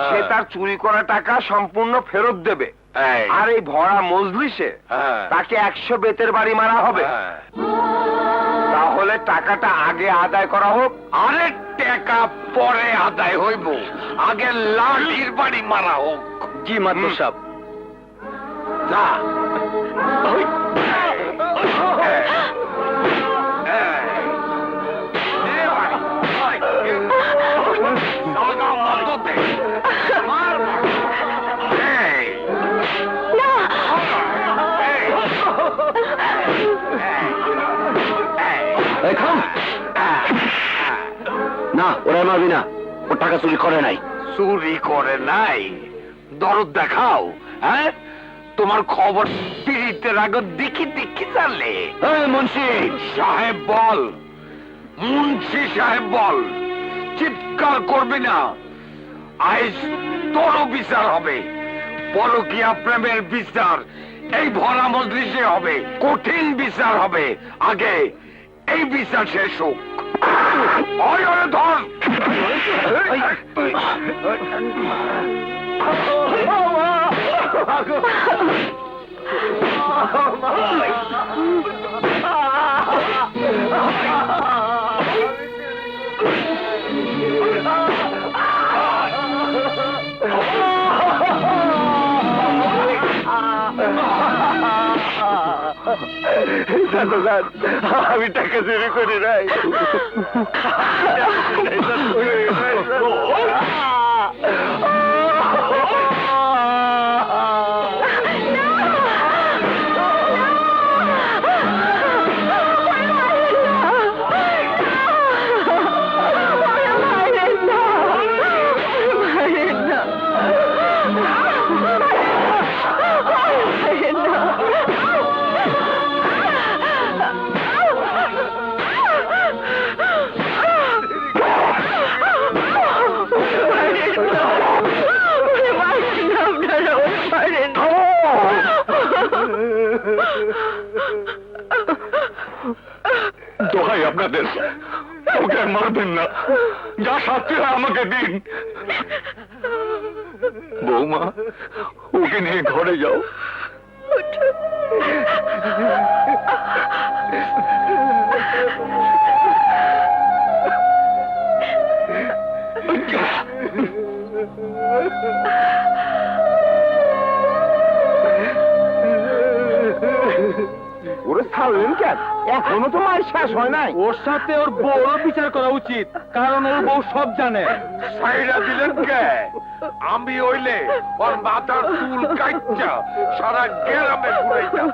সে তার চুরি করা টাকা সম্পূর্ণ ফেরত দেবে। আর এই ভরা মজলিসে তাকে 100 বেতের বাড়ি মারা হবে। তাহলে টাকাটা আগে আদায় করা হোক। আরে টাকা পরে আদায় হইব, আগে লাঠির বাড়ি মারা হোক। জি মাদবর সাহেব। না না, ওরা মারবি না, ও টাকা চুরি করে নাই। চুরি করে নাই? দরদ দেখাও। হ্যাঁ, তোমার খবর পিড়িতে রাগত দেখি দেখি জানলে। মুন্সি সাহেব বল, মুন্সি সাহেব বল, চিৎকার করবি না। আজ তোরও বিচার হবে, পরকীয়া প্রেমের বিচার এই ভরা মজলিসে হবে, কঠিন বিচার হবে। আগে এই বিচার শেষ হোক। ওই ওরে ধর। আমি টাকা চুরি করি নাই। দোহাই আপনাদের, ওকে আর মারবেন না, যা শাস্তি হয় আমাকে দিন। বৌমা, ওকে নিয়ে ঘরে যাও। ওরে ছাড়লেন কেন? এখনো তো মায়ের শেষ হয় নাই। ওর সাথে ওর বউরও বিচার করা উচিত, কারণ ওর বউ সব জানে। সাইরা দিলেন কে? আমি হইলে ওর মাথার চুল কাইচ্চা সারা গ্রামে ঘুরাইতাম।